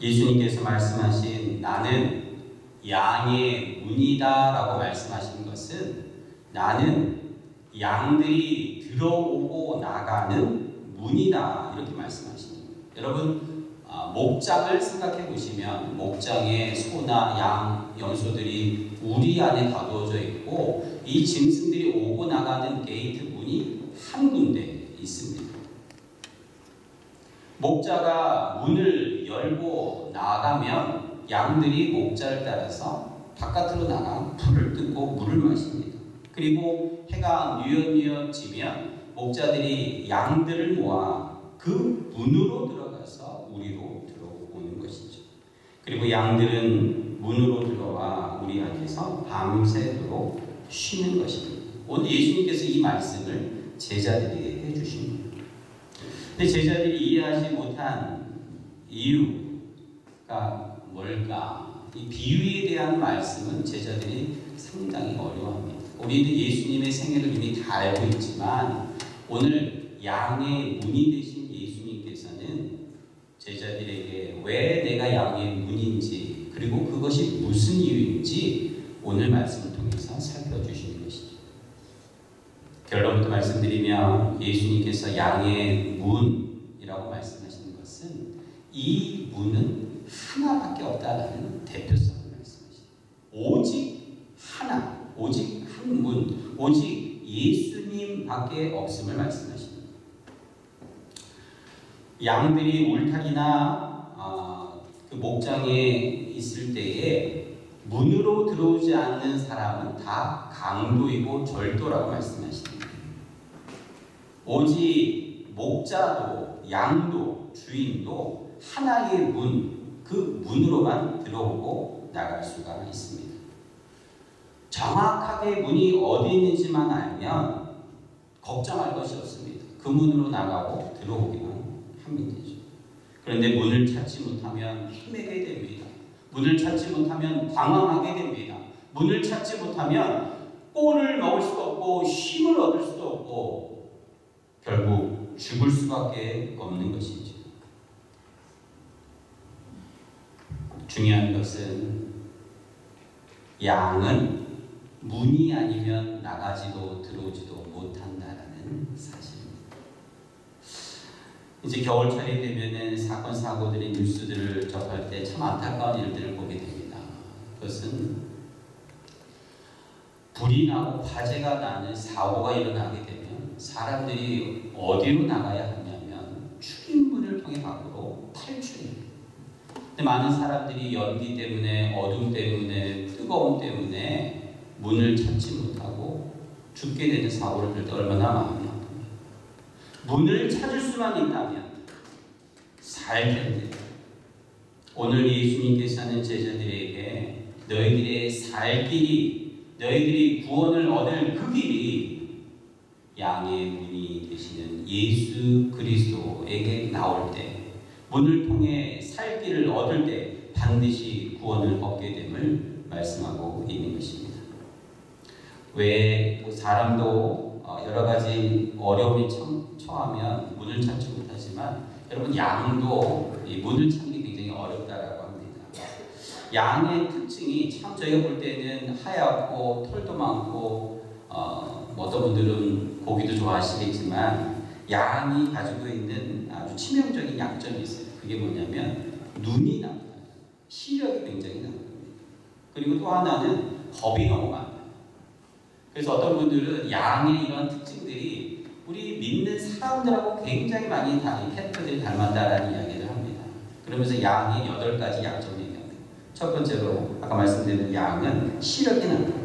예수님께서 말씀하신 나는 양의 문이다 라고 말씀하신 것은 나는 양들이 들어오고 나가는 문이다 이렇게 말씀하십니다. 여러분 목장을 생각해 보시면 목장에 소나 양, 염소들이 우리 안에 가두어져 있고 이 짐승들이 오고 나가는 게이트 문이 한 군데 있습니다. 목자가 문을 열고 나가면 양들이 목자를 따라서 바깥으로 나가 풀을 뜯고 물을 마십니다. 그리고 해가 뉘엿뉘엿 지면 목자들이 양들을 모아 그 문으로 들어가서 우리로 들어오는 것이죠. 그리고 양들은 문으로 들어와 우리 안에서 밤새도록 쉬는 것입니다. 오늘 예수님께서 이 말씀을 제자들에게 해주십니다. 근데 제자들이 이해하지 못한 이유가 뭘까? 이 비유에 대한 말씀은 제자들이 상당히 어려워합니다. 우리는 예수님의 생애를 이미 다 알고 있지만 오늘 양의 문이 되신 예수님께서는 제자들에게 왜 내가 양의 문인지 그리고 그것이 무슨 이유인지 오늘 말씀을 통해서 살펴주시는 것이죠. 결론부터 말씀드리면 예수님께서 양의 문이라고 말씀하시는 것은 이 문은 하나밖에 없다라는 대표성을 말씀하십니다. 오직 하나, 오직 한 문, 오직 예수님밖에 없음을 말씀하십니다. 양들이 울타리나 그 목장에 있을 때에 문으로 들어오지 않는 사람은 다 강도이고 절도라고 말씀하십니다. 오직 목자도 양도 주인도 하나의 문, 그 문으로만 들어오고 나갈 수가 있습니다. 정확하게 문이 어디 있는지만 알면 걱정할 것이 없습니다. 그 문으로 나가고 들어오기만 하면 되죠. 그런데 문을 찾지 못하면 헤매게 됩니다. 문을 찾지 못하면 방황하게 됩니다. 문을 찾지 못하면 꼴을 먹을 수도 없고 힘을 얻을 수도 없고 결국 죽을 수밖에 없는 것이죠. 중요한 것은 양은 문이 아니면 나가지도 들어오지도 못한다라는 사실입니다. 이제 겨울철이 되면은 사건 사고들이 뉴스들을 접할 때 참 안타까운 일들을 보게 됩니다. 그것은 불이 나고 화재가 나는 사고가 일어나게 되면 사람들이 어디로 나가야 하냐면 출입문을 통해 밖으로 탈출해요. 근데 많은 사람들이 연기 때문에 어둠 때문에 뜨거움 때문에 문을 찾지 못하고 죽게 되는 사고를 들 때 얼마나 마음이 아픕니까? 문을 찾을 수만 있다면 살 텐데 오늘 예수님께서는 제자들에게 너희들의 살 길이 너희들이 구원을 얻을 그 길이 양의 문이 되시는 예수 그리스도에게 나올 때 문을 통해 살 길을 얻을 때 반드시 구원을 얻게 됨을 말씀하고 있는 것입니다. 왜 사람도 여러 가지 어려움에 처하면 문을 찾지 못하지만 여러분 양도 이 문을 찾는 게 굉장히 어렵다라고 합니다. 양의 특징이 참 저희가 볼 때는 하얗고 털도 많고 어떤 분들은 고기도 좋아하시겠지만 양이 가지고 있는 아주 치명적인 약점이 있어요. 그게 뭐냐면 눈이 나빠요. 시력이 굉장히 나빠요. 그리고 또 하나는 겁이 너무 많아요. 그래서 어떤 분들은 양의 이런 특징들이 우리 믿는 사람들하고 굉장히 많이 캐릭터들이 닮았다라는 이야기를 합니다. 그러면서 양이 8가지 약점을 얘기합니다. 첫 번째로 아까 말씀드린 양은 시력이 나빠요.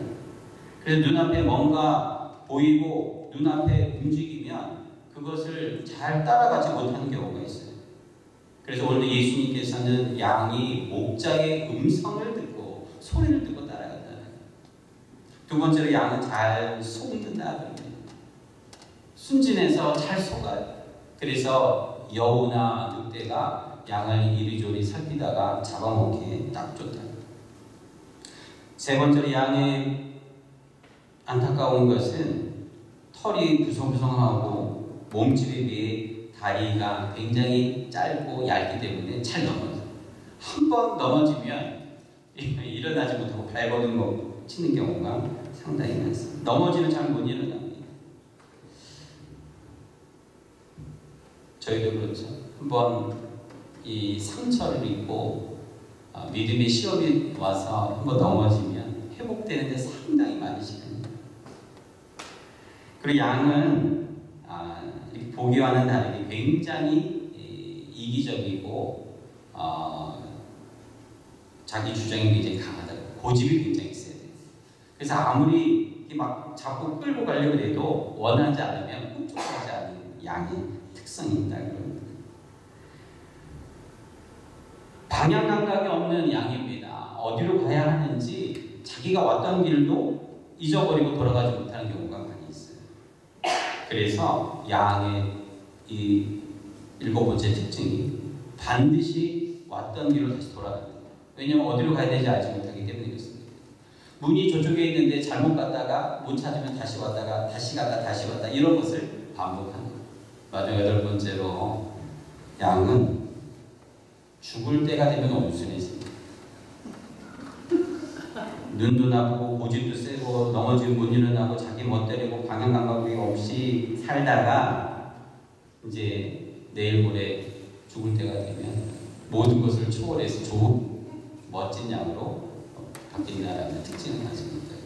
그래서 눈앞에 뭔가 보이고 눈앞에 움직이면 그것을 잘 따라가지 못하는 경우가 있어요. 그래서 오늘 예수님께서는 양이 목자의 음성을 듣고 소리를 듣고 따라간다. 두 번째로 양은 잘 속는다. 순진해서 잘 속아요. 그래서 여우나 늑대가 양을 이리저리 살피다가 잡아먹기에 딱 좋다. 세 번째로 양의 안타까운 것은 털이 부성부성하고 몸집에 비해 다리가 굉장히 짧고 얇기 때문에 잘 넘어져요. 한 번 넘어지면 일어나지 못하고 발버둥 치는 경우가 상당히 많습니다. 넘어지면 잘 못 일어납니다. 저희도 그렇죠. 한번 이 상처를 입고 믿음의 시험이 와서 한번 넘어지면 회복되는데 상당히 많은 시간이 걸려요. 그리고 양은 이렇게 보기와는 다르게 굉장히 이기적이고 자기 주장이 굉장히 강하다고, 고집이 굉장히 세요. 그래서 아무리 막 잡고 끌고 가려고 해도 원하지 않으면 꼼짝하지 않는 양의 특성이 있다 그럽니다. 방향 감각이 없는 양입니다. 어디로 가야 하는지 자기가 왔던 길도 잊어버리고 돌아가지 못하는 경우가 많이 있어요. 그래서 양의 이 7번째 특징이 반드시 왔던 길로 다시 돌아갑니다. 왜냐하면 어디로 가야 되는지 알지 못하기 때문에 그렇습니다. 문이 저쪽에 있는데 잘못 갔다가 못 찾으면 다시 왔다가 다시 갔다 다시 왔다 이런 것을 반복하는 거예요. 마지막 8번째로 양은 죽을 때가 되면 온순해집니다. 눈도 나쁘고 고집도 세고 넘어지면 못 일어나고 자기 멋대로고 방향 감각이 없이 살다가 이제 내일 모레 죽을 때가 되면 모든 것을 초월해서 좋은 멋진 양으로 바뀐다라는 특징을 가지고 있다.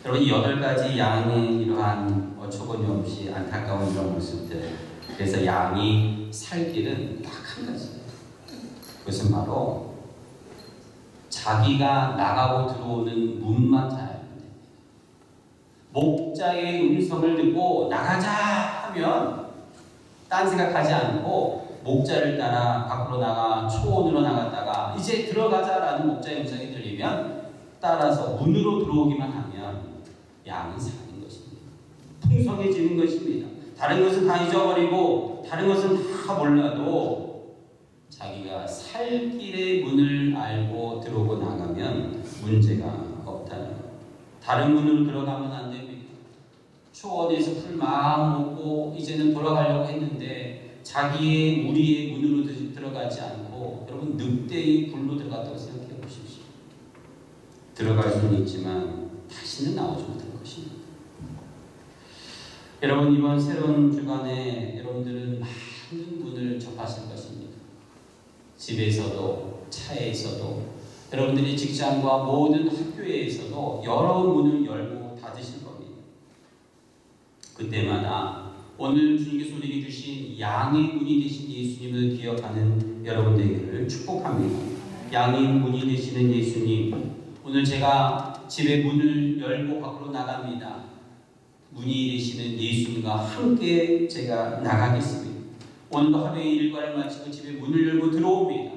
여러분, 이 8가지 양의 이러한 어처구니 없이 안타까운 이런 모습들, 그래서 양이 살 길은 딱 한 가지예요. 그것은 바로 자기가 나가고 들어오는 문만 잘 알면 됩니다. 목자의 음성을 듣고 나가자 하면 딴 생각하지 않고 목자를 따라 밖으로 나가 초원으로 나갔다가 이제 들어가자라는 목자의 음성이 들리면 따라서 문으로 들어오기만 하면 양은 사는 것입니다. 풍성해지는 것입니다. 다른 것은 다 잊어버리고 다른 것은 다 몰라도 자기가 살 길의 문을 알고 들어오고 나가면 문제가 없다는 것. 다른 문으로 들어가면 안 됩니다. 초원에서 풀 막 먹고 이제는 돌아가려고 했는데 자기의 무리의 문으로 들어가지 않고 여러분 늑대의 굴로 들어갔다고 생각해 보십시오. 들어갈 수는 있지만 다시는 나오지 못할 것입니다. 여러분, 이번 새로운 주간에 여러분들은 많은 문을 접하실 것입니다. 집에서도 차에서도 여러분들이 직장과 모든 학교에서도 여러 문을 열고 닫으실 겁니다. 그때마다 오늘 주님께서 우리에게 주신 양의 문이 되신 예수님을 기억하는 여러분들에게를 축복합니다. 양의 문이 되시는 예수님, 오늘 제가 집에 문을 열고 밖으로 나갑니다. 문이 되시는 예수님과 함께 제가 나가겠습니다. 오늘도 하루의 일과를 마치고 집에 문을 열고 들어옵니다.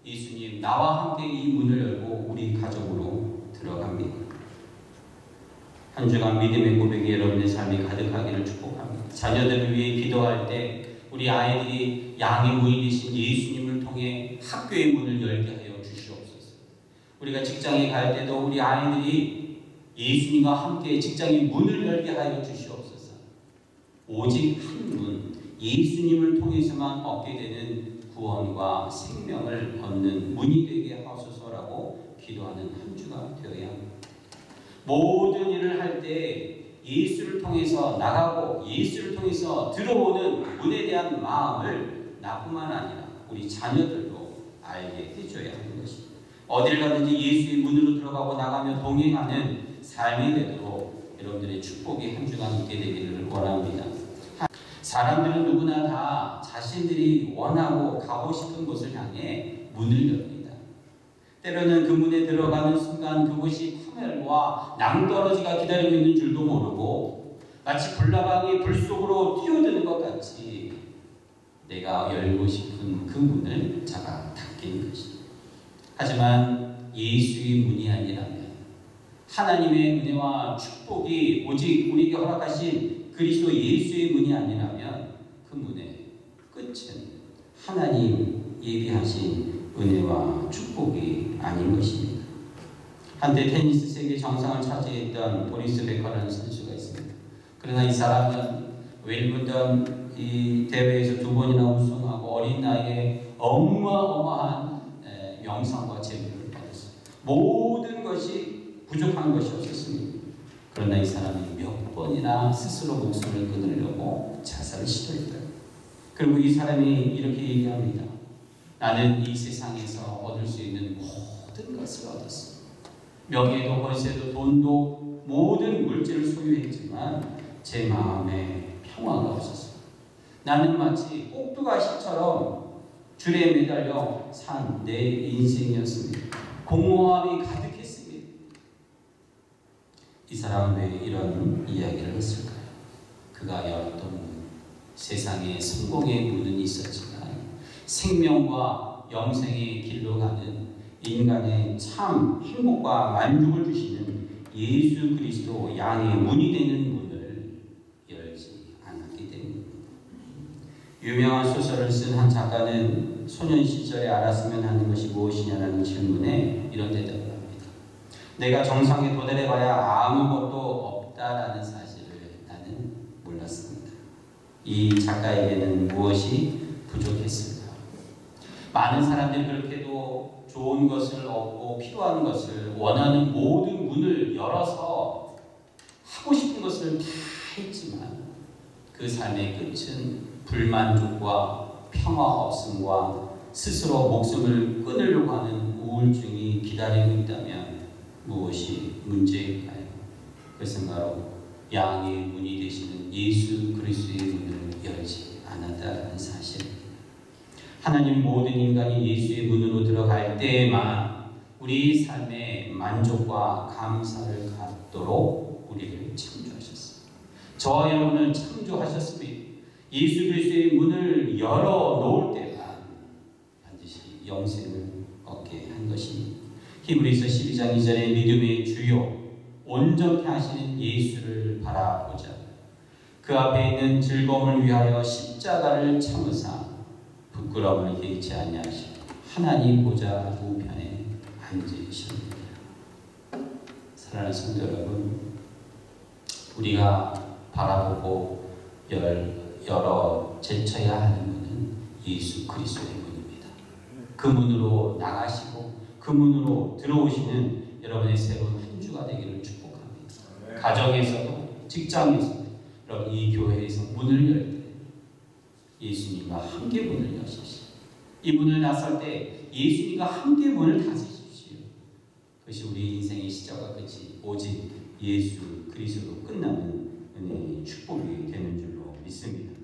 예수님, 나와 함께 이 문을 열고 우리 가정으로 들어갑니다. 한 주간 믿음의 고백이 여러분의 삶이 가득하기를 축복합니다. 자녀들을 위해 기도할 때 우리 아이들이 양의 문이 되신 예수님을 통해 학교의 문을 열게 하여 주시옵소서. 우리가 직장에 갈 때도 우리 아이들이 예수님과 함께 직장의 문을 열게 하여 주시옵소서. 오직 한 문, 예수님을 통해서만 얻게 되는 구원과 생명을 얻는 문이 되게 하소서라고 기도하는 한 주가 되어야 합니다. 모든 일을 할 때 예수를 통해서 나가고 예수를 통해서 들어오는 문에 대한 마음을 나뿐만 아니라 우리 자녀들도 알게 해줘야 하는 것입니다. 어디를 가든지 예수의 문으로 들어가고 나가며 동행하는 삶이 되도록 여러분들의 축복이 한 주간 있게 되기를 원합니다. 사람들은 누구나 다 자신들이 원하고 가고 싶은 곳을 향해 문을 엽니다. 때로는 그 문에 들어가는 순간 그곳이 파멸과 낭떠러지가 기다리고 있는 줄도 모르고 마치 불나방이 불 속으로 뛰어드는 것 같이 내가 열고 싶은 그 문을 잡아 닫기는 것입니다. 하지만 예수의 문이 아니라면, 하나님의 은혜와 축복이 오직 우리에게 허락하신 그리스도 예수의 문이 아니라면 그 문의 끝은 하나님 예비하신 은혜와 축복이 아닌 것입니다. 한때 테니스 세계 정상을 차지했던 보리스 베커라는 선수가 있습니다. 그러나 이 사람은 윌블던 이 대회에서 2번이나 우승하고 어린 나이에 어마어마한 명성과 재물을 받았어요. 모든 것이 부족한 것이 없었습니다. 그러나 이 사람이 몇 번이나 스스로 목숨을 끊으려고 자살을 시도했다. 그리고 이 사람이 이렇게 얘기합니다. 나는 이 세상에서 얻을 수 있는 모든 것을 얻었어. 명예도 권세도 돈도 모든 물질을 소유했지만 제 마음에 평화가 없었어. 나는 마치 꼭두가시처럼 줄에 매달려 산 내 인생이었습니다. 공허함이 가득했습니다. 이 사람은 왜 이런 이야기를 했을까요? 그가 열었던 문, 세상에 성공의 문은 있었지만 생명과 영생의 길로 가는 인간의 참 행복과 만족을 주시는 예수 그리스도 양의 문이 되는 문을 열지 않았기 때문입니다. 유명한 소설을 쓴 한 작가는 소년 시절에 알았으면 하는 것이 무엇이냐는 질문에 이런 대답을 합니다. 내가 정상에 도달해봐야 아무것도 없다라는 사실을 나는 몰랐습니다. 이 작가에게는 무엇이 부족했을까? 많은 사람들이 그렇게도 좋은 것을 얻고 필요한 것을 원하는 모든 문을 열어서 하고 싶은 것을 다 했지만 그 삶의 끝은 불만족과 평화 없음과 스스로 목숨을 끊으려고 하는 우울증이 기다리고 있다면 무엇이 문제일까요? 그것은 바로 양의 문이 되시는 예수 그리스도의 문을 열지 않았다는 사실입니다. 하나님 모든 인간이 예수의 문으로 들어갈 때에만 우리 삶의 만족과 감사를 갖도록 우리를 창조하셨습니다. 저와 여러분을 창조하셨습니다. 예수 그리스도의 문을 열어 놓을 때만 반드시 영생을 얻게 한 것입니다. 히브리서 12장 2절에 믿음의 주요 온전케 하시는 예수를 바라보자. 그 앞에 있는 즐거움을 위하여 십자가를 참으사 부끄러움을 개의치 아니하시고 하나님 보좌 우편에 앉으십니다. 사랑하는 성도 여러분, 우리가 바라보고 열어 제쳐야 하는 문은 예수 그리스도의 문입니다. 그 문으로 나가시고 그 문으로 들어오시는 여러분의 새로운 한 주가 되기를 축복합니다. 가정에서도 직장에서도 여러분 이 교회에서 문을 열 때 예수님과 함께 문을 여십시오. 이 문을 나설 때 예수님과 함께 문을 닫으십시오. 그것이 우리 인생의 시작과 끝이 오직 예수 그리스도로 끝나는 은혜의 축복이 되는 줄로 믿습니다.